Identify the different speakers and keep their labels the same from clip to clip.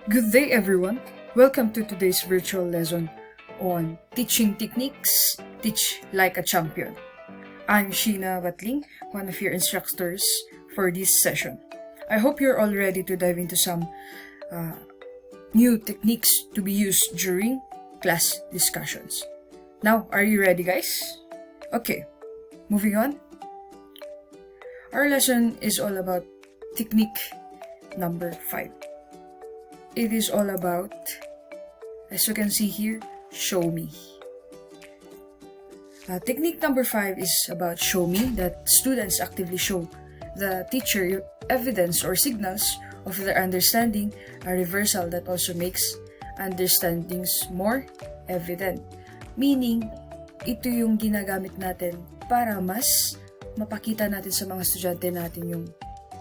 Speaker 1: Good day everyone! Welcome to today's virtual lesson on Teaching Techniques, Teach Like a Champion. I'm Sheena Batling, one of your instructors for this session. I hope you're all ready to dive into some new techniques to be used during class discussions. Now, are you ready guys? Okay, moving on. Our lesson is all about technique number 5. It is all about, as you can see here, show me. Technique number 5 is about show me, that students actively show the teacher evidence or signals of their understanding, a reversal that also makes understandings more evident. Meaning, ito yung ginagamit natin para mas mapakita natin sa mga estudyante natin yung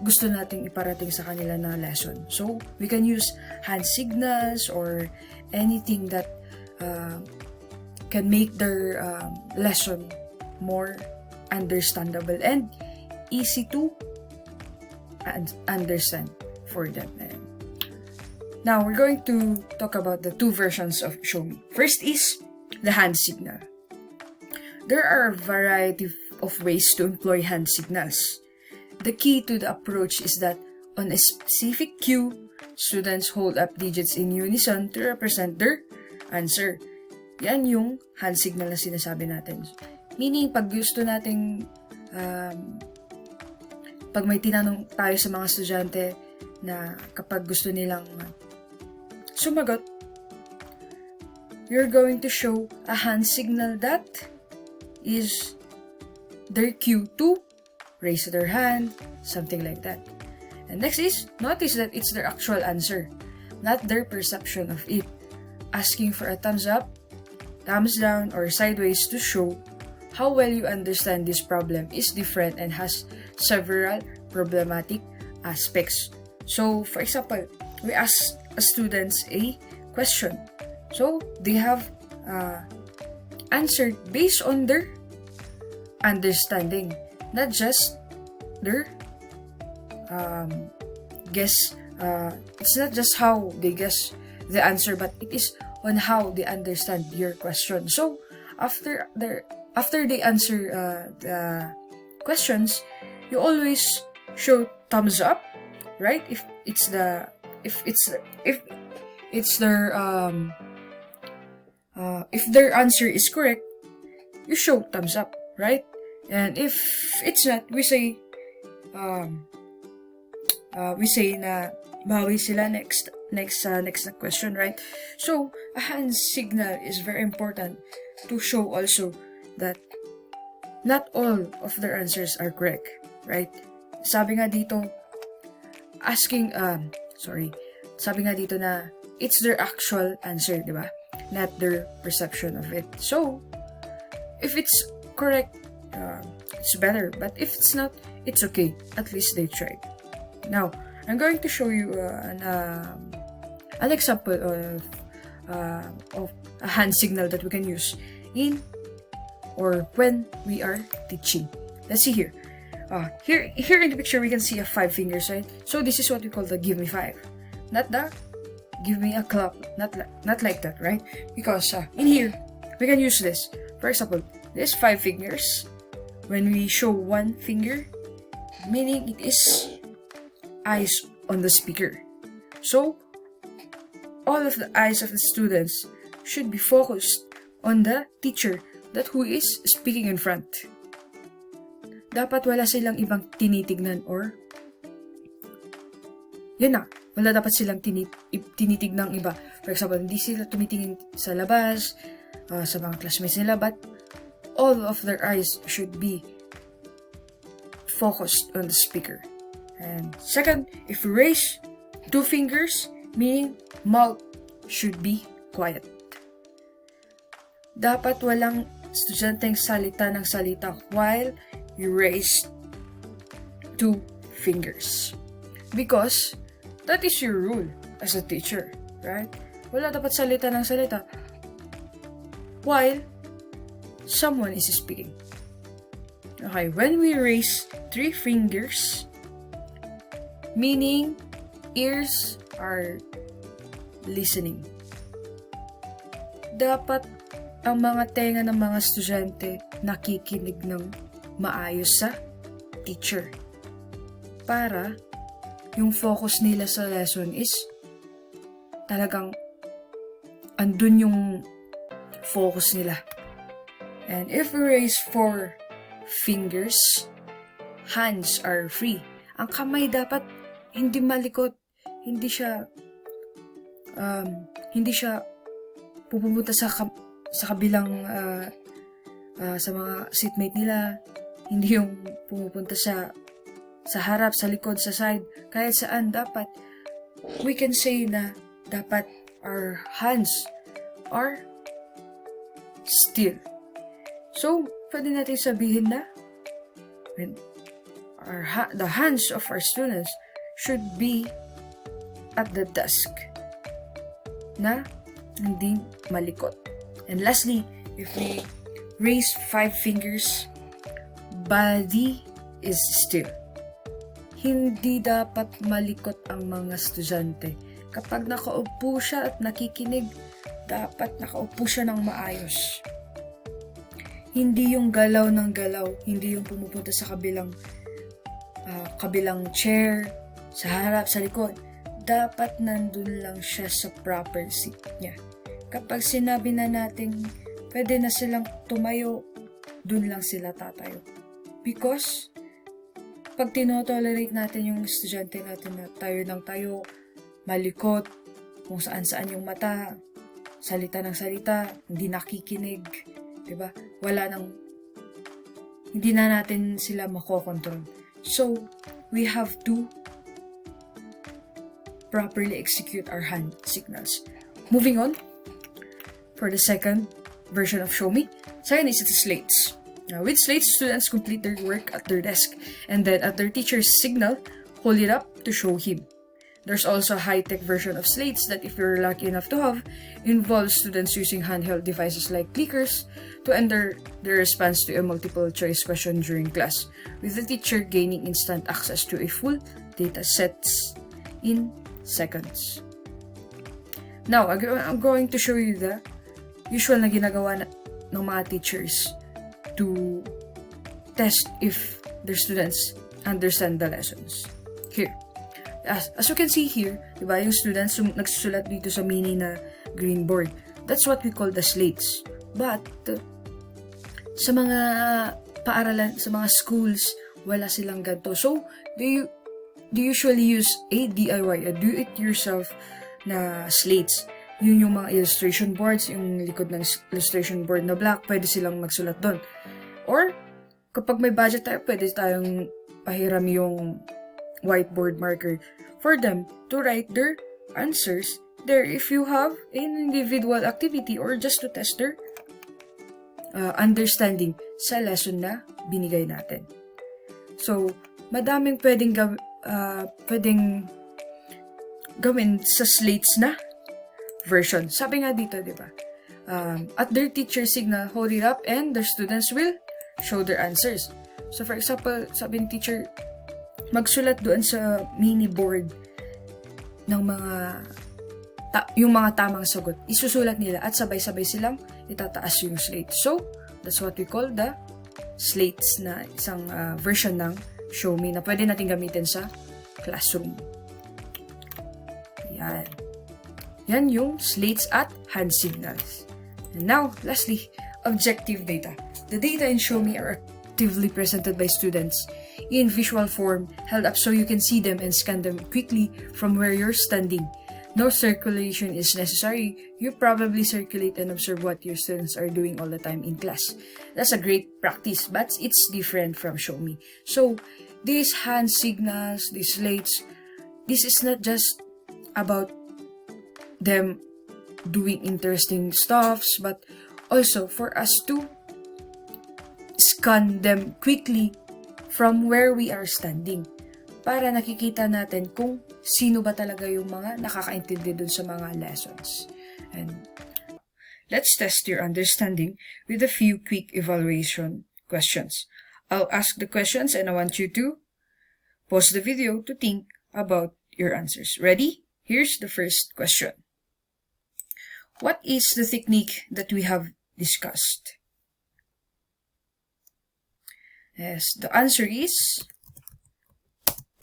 Speaker 1: gusto nating iparating sa kanila na lesson. So, we can use hand signals or anything that can make their lesson more understandable and easy to understand for them. Now, we're going to talk about the two versions of show me. First is the hand signal. There are a variety of ways to employ hand signals. The key to the approach is that on a specific cue, students hold up digits in unison to represent their answer. Yan yung hand signal na sinasabi natin. Meaning, pag gusto nating, pag may tinanong tayo sa mga estudyante na kapag gusto nilang sumagot, you're going to show a hand signal that is their cue to raise their hand, something like that. And next is, notice that it's their actual answer, not their perception of it. Asking for a thumbs up, thumbs down, or sideways to show how well you understand this problem is different and has several problematic aspects. So, for example, we ask students a question. So, they have answered based on their understanding, not just their guess. It's not just how they guess the answer, but it is on how they understand your question. So after they answer the questions, you always show thumbs up, right? If their answer is correct, you show thumbs up, right? And if it's not, we say na bawi sila next question, right? So a hand signal is very important to show also that not all of their answers are correct, right? Sabi nga dito na it's their actual answer, di ba? Not their perception of it. So if it's correct, it's better, but if it's not, it's okay. At least they tried. Now, I'm going to show you an example of a hand signal that we can use in or when we are teaching. Let's see here. Here in the picture, we can see a 5 fingers, right? So this is what we call the give me 5, not the give me a clap, not like that, right? Because in here we can use this. For example, this 5 fingers. When we show one finger, meaning it is eyes on the speaker. So, all of the eyes of the students should be focused on the teacher that who is speaking in front. Dapat wala silang ibang tinitignan or wala dapat silang tinitignan iba. For example, hindi sila tumitingin sa labas, sa mga classmates nila, but all of their eyes should be focused on the speaker. And second, if we raise 2 fingers, meaning mouth should be quiet. Dapat walang estudyanteng salita ng salita while you raise 2 fingers. Because that is your rule as a teacher, right? Wala dapat salita ng salita while someone is speaking. Okay, when we raise 3 fingers, meaning ears are listening. Dapat ang mga tenga ng mga estudyante nakikinig ng maayos sa teacher. Para yung focus nila sa lesson is talagang andun yung focus nila. And if we raise 4 fingers, hands are free. Ang kamay dapat hindi malikot, hindi siya pupunta sa kabilang sa mga seatmate nila, hindi yung pumupunta sa harap, sa likod, sa side, kahit saan. Dapat we can say na dapat our hands are still. So, pwede natin sabihin na when the hands of our students should be at the desk na hindi malikot. And lastly, if we raise 5 fingers, body is still. Hindi dapat malikot ang mga estudyante. Kapag nakaupo siya at nakikinig, dapat nakaupo siya ng maayos. Hindi yung galaw ng galaw, hindi yung pumupunta sa kabilang chair, sa harap, sa likod. Dapat nandun lang siya sa proper seat niya. Kapag sinabi na natin, pwede na silang tumayo, dun lang sila tatayo. Because, pag tinotolerate natin yung estudyante natin na tayo ng tayo, malikot, kung saan-saan yung mata, salita ng salita, hindi nakikinig, diba? Hindi na natin sila makokontrol. So, we have to properly execute our hand signals. Moving on, for the second version of Show Me, second is the slates. Now, with slates, students complete their work at their desk, and then at their teacher's signal, hold it up to show him. There's also a high-tech version of slates that, if you're lucky enough to have, involves students using handheld devices like clickers to enter their response to a multiple-choice question during class, with the teacher gaining instant access to a full data sets in seconds. Now, I'm going to show you the usual na ginagawa ng mga teachers to test if their students understand the lessons. Here. As you can see here, diba, yung students nagsusulat dito sa mini na green board. That's what we call the slates. But, sa mga paaralan, sa mga schools, wala silang ganito. So, they usually use a DIY, a do-it-yourself na slates. Yun yung mga illustration boards, yung likod ng illustration board na black, pwede silang magsulat doon. Or, kapag may budget tayo, pwede tayong pahiram yung whiteboard marker for them to write their answers there if you have an individual activity or just to test their understanding sa lesson na binigay natin. So, madaming pwedeng gawin sa slates na version. Sabi nga dito, di ba? At their teacher signal, hold it up and their students will show their answers. So, for example, sabi ng teacher, magsulat doon sa mini board ng yung mga tamang sagot. Isusulat nila at sabay-sabay silang itataas yung slate. So, that's what we call the slates na isang version ng Show Me na pwede natin gamitin sa classroom. Yan. Yan yung slates at hand signals. And now, lastly, objective data. The data in Show Me are actively presented by students in visual form, held up so you can see them and scan them quickly from where you're standing. No circulation is necessary. You probably circulate and observe what your students are doing all the time in class. That's a great practice, but it's different from Show Me. So, these hand signals, these slates, this is not just about them doing interesting stuffs, but also for us to scan them quickly from where we are standing para nakikita natin kung sino ba talaga yung mga nakakaintindi dun sa mga lessons. And let's test your understanding with a few quick evaluation questions. I'll ask the questions and I want you to pause the video to think about your answers. Ready? Here's the first question. what is the technique that we have discussed? Yes, the answer is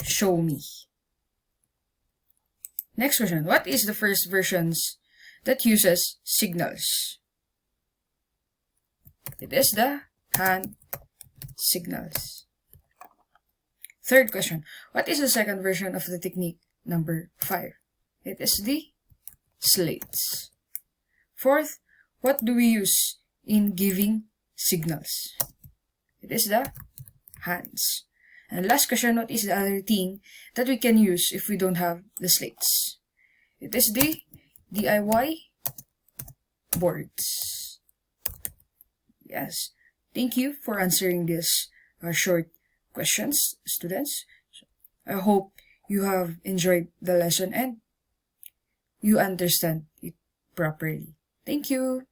Speaker 1: show me. Next question. What is the first versions that uses signals? It is the hand signals. Third question. What is the second version of the technique number 5? It is the slates. Fourth, what do we use in giving signals? It is the hands. And last question, what is the other thing that we can use if we don't have the slates? It is the DIY boards. Yes. Thank you for answering these short questions, students. I hope you have enjoyed the lesson and you understand it properly. Thank you.